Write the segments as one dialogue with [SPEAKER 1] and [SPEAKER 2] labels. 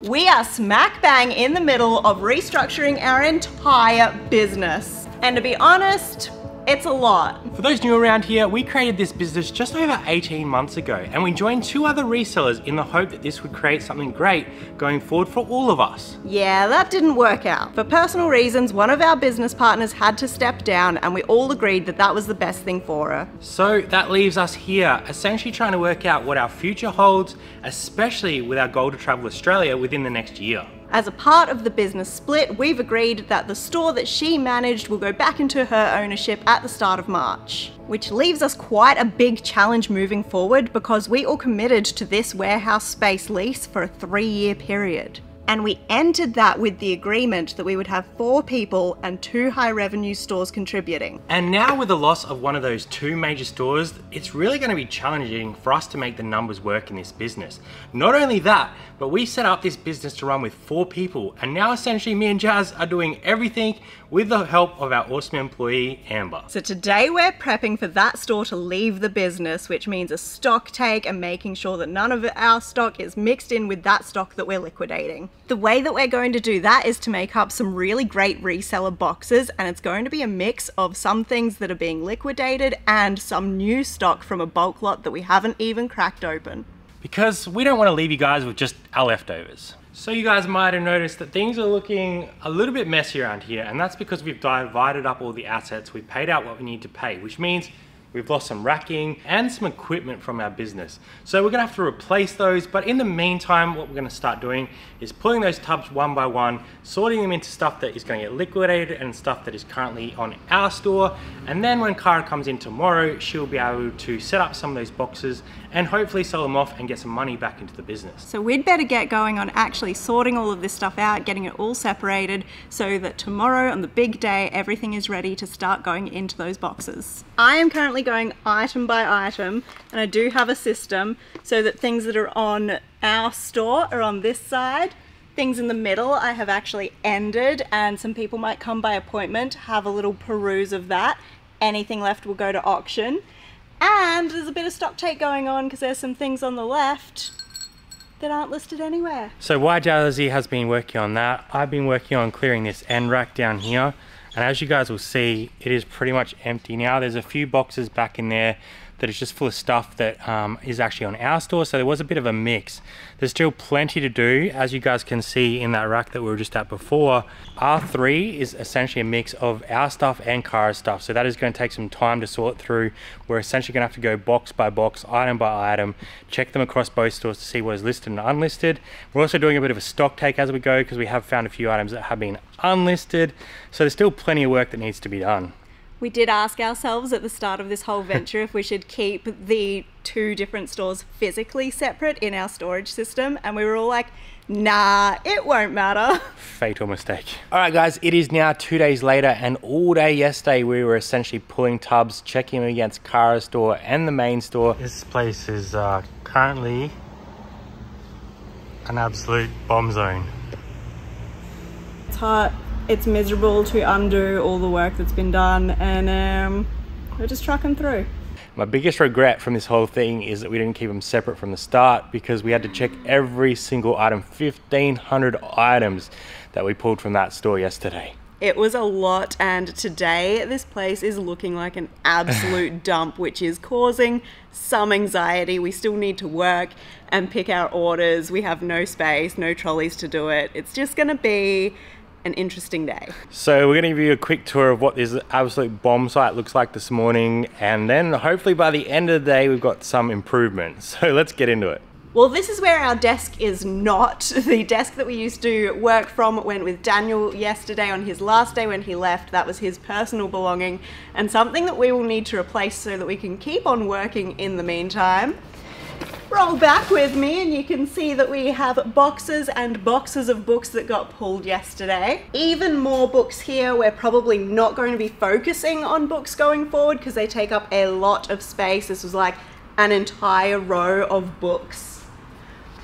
[SPEAKER 1] We are smack bang in the middle of restructuring our entire business. And to be honest, it's a lot.
[SPEAKER 2] For those new around here, we created this business just over 18 months ago, and we joined 2 other resellers in the hope that this would create something great going forward for all of us.
[SPEAKER 1] Yeah, that didn't work out. For personal reasons, one of our business partners had to step down, and we all agreed that that was the best thing for her.
[SPEAKER 2] So that leaves us here, essentially trying to work out what our future holds, especially with our goal to travel Australia within the next year.
[SPEAKER 1] As a part of the business split, we've agreed that the store that she managed will go back into her ownership at the start of March. Which leaves us quite a big challenge moving forward because we all committed to this warehouse space lease for a 3-year period. And we entered that with the agreement that we would have 4 people and 2 high revenue stores contributing.
[SPEAKER 2] And now with the loss of one of those 2 major stores, it's really going to be challenging for us to make the numbers work in this business. Not only that, but we set up this business to run with 4 people, and now essentially me and Jazz are doing everything with the help of our awesome employee, Amber.
[SPEAKER 1] So today we're prepping for that store to leave the business, which means a stock take and making sure that none of our stock is mixed in with that stock that we're liquidating. The way that we're going to do that is to make up some really great reseller boxes, and it's going to be a mix of some things that are being liquidated and some new stock from a bulk lot that we haven't even cracked open.
[SPEAKER 2] Because we don't want to leave you guys with just our leftovers. So you guys might have noticed that things are looking a little bit messy around here, and that's because we've divided up all the assets, we've paid out what we need to pay, which means we've lost some racking and some equipment from our business. So we're gonna have to replace those, but in the meantime, what we're gonna start doing is pulling those tubs one by one, sorting them into stuff that is gonna get liquidated and stuff that is currently on our store. And then when Cara comes in tomorrow, she'll be able to set up some of those boxes and hopefully sell them off and get some money back into the business.
[SPEAKER 1] So we'd better get going on actually sorting all of this stuff out, getting it all separated so that tomorrow on the big day, everything is ready to start going into those boxes. I am currently going item by item, and I do have a system so that things that are on our store are on this side. Things in the middle I have actually ended, and some people might come by appointment, have a little peruse of that. Anything left will go to auction. And there's a bit of stock take going on because there's some things on the left that aren't listed anywhere.
[SPEAKER 2] So while Jazzy has been working on that, I've been working on clearing this end rack down here. And as you guys will see, it is pretty much empty now. There's a few boxes back in there that is just full of stuff that is actually on our store. So there was a bit of a mix. There's still plenty to do. As you guys can see in that rack that we were just at before, R3 is essentially a mix of our stuff and Cara's stuff. So that is going to take some time to sort through. We're essentially going to have to go box by box, item by item, check them across both stores to see what is listed and unlisted. We're also doing a bit of a stock take as we go because we have found a few items that have been unlisted. So there's still plenty of work that needs to be done.
[SPEAKER 1] We did ask ourselves at the start of this whole venture if we should keep the 2 different stores physically separate in our storage system, and we were all like, nah, it won't matter.
[SPEAKER 2] Fatal mistake. All right guys, it is now 2 days later, and all day yesterday we were essentially pulling tubs, checking them against Cara's store and the main store. This place is currently an absolute bomb zone.
[SPEAKER 1] It's hot. It's miserable to undo all the work that's been done, and we're just trucking through.
[SPEAKER 2] My biggest regret from this whole thing is that we didn't keep them separate from the start, because we had to check every single item, 1,500 items that we pulled from that store yesterday.
[SPEAKER 1] It was a lot, and today this place is looking like an absolute dump, which is causing some anxiety. We still need to work and pick our orders. We have no space, no trolleys to do it. It's just gonna be an interesting day.
[SPEAKER 2] So we're going to give you a quick tour of what this absolute bomb site looks like this morning, and then hopefully by the end of the day we've got some improvement. So let's get into it.
[SPEAKER 1] Well, this is where our desk is not. The desk that we used to work from went with Daniel yesterday on his last day when he left. That was his personal belonging, and something that we will need to replace so that we can keep on working in the meantime. Roll back with me and you can see that we have boxes and boxes of books that got pulled yesterday. Even more books here. We're probably not going to be focusing on books going forward because they take up a lot of space. This was like an entire row of books.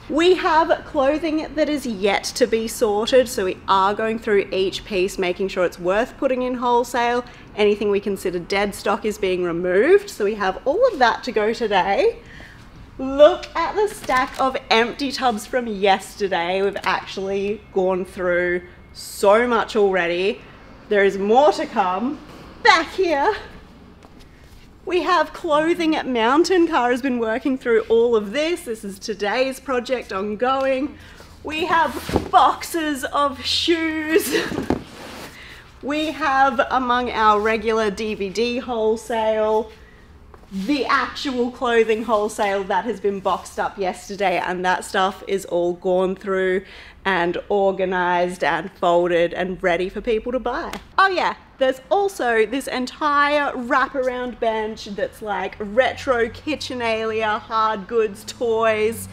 [SPEAKER 1] We have clothing that is yet to be sorted, so we are going through each piece, making sure it's worth putting in wholesale. Anything we consider dead stock is being removed, so we have all of that to go today. Look at the stack of empty tubs from yesterday. We've actually gone through so much already. There is more to come. Back here, we have clothing at Mountain. Cara's been working through all of this. This is today's project ongoing. We have boxes of shoes. We have, among our regular DVD wholesale, the actual clothing wholesale that has been boxed up yesterday, and that stuff is all gone through and organized and folded and ready for people to buy. Oh yeah, there's also this entire wraparound bench that's like retro kitchenalia, hard goods, toys.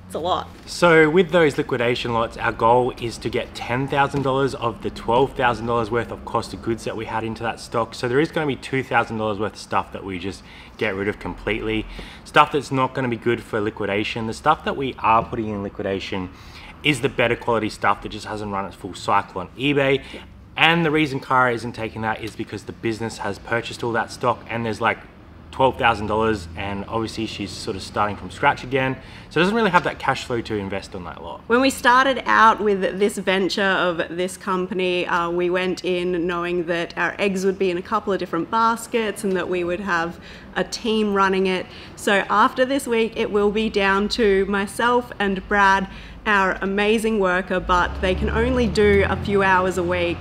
[SPEAKER 1] It's a lot.
[SPEAKER 2] So with those liquidation lots, our goal is to get $10,000 of the $12,000 worth of cost of goods that we had into that stock. So there is going to be $2,000 worth of stuff that we just get rid of completely. Stuff that's not going to be good for liquidation. The stuff that we are putting in liquidation is the better quality stuff that just hasn't run its full cycle on eBay. And the reason Cara isn't taking that is because the business has purchased all that stock, and there's like $12,000, and obviously she's sort of starting from scratch again, so doesn't really have that cash flow to invest on that lot.
[SPEAKER 1] When we started out with this venture of this company, we went in knowing that our eggs would be in a couple of different baskets and that we would have a team running it. So after this week, it will be down to myself and Brad, our amazing worker, but they can only do a few hours a week.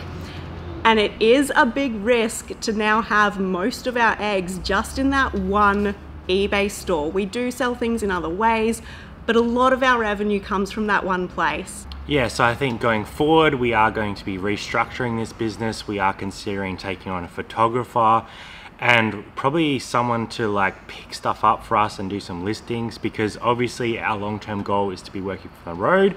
[SPEAKER 1] And it is a big risk to now have most of our eggs just in that one eBay store. We do sell things in other ways, but a lot of our revenue comes from that one place.
[SPEAKER 2] Yeah, so I think going forward, we are going to be restructuring this business. We are considering taking on a photographer and probably someone to like pick stuff up for us and do some listings, because obviously our long-term goal is to be working from the road.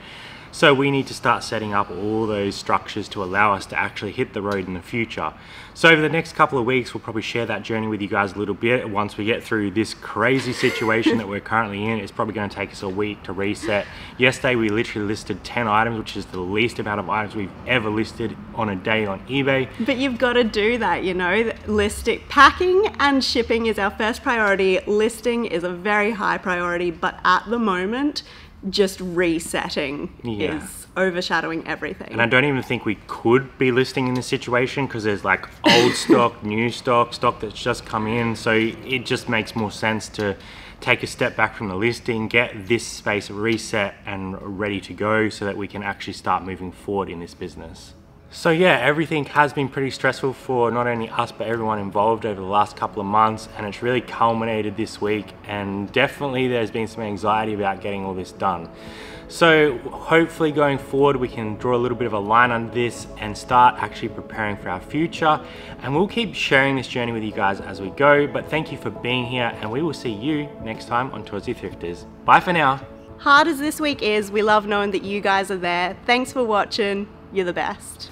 [SPEAKER 2] So we need to start setting up all those structures to allow us to actually hit the road in the future. So over the next couple of weeks, we'll probably share that journey with you guys a little bit. Once we get through this crazy situation that we're currently in, it's probably going to take us a week to reset. Yesterday, we literally listed 10 items, which is the least amount of items we've ever listed on a day on eBay.
[SPEAKER 1] But you've got to do that, you know. Listing, packing and shipping is our first priority. Listing is a very high priority, but at the moment, just resetting is overshadowing everything.
[SPEAKER 2] And I don't even think we could be listing in this situation, because there's like old stock, new stock, stock that's just come in. So it just makes more sense to take a step back from the listing, get this space reset and ready to go so that we can actually start moving forward in this business. So yeah, everything has been pretty stressful for not only us but everyone involved over the last couple of months, and it's really culminated this week, and definitely there's been some anxiety about getting all this done. So hopefully going forward we can draw a little bit of a line under this and start actually preparing for our future, and we'll keep sharing this journey with you guys as we go. But thank you for being here, and we will see you next time on Towards the Thrifters. Bye for now.
[SPEAKER 1] Hard as this week is, we love knowing that you guys are there. Thanks for watching. You're the best.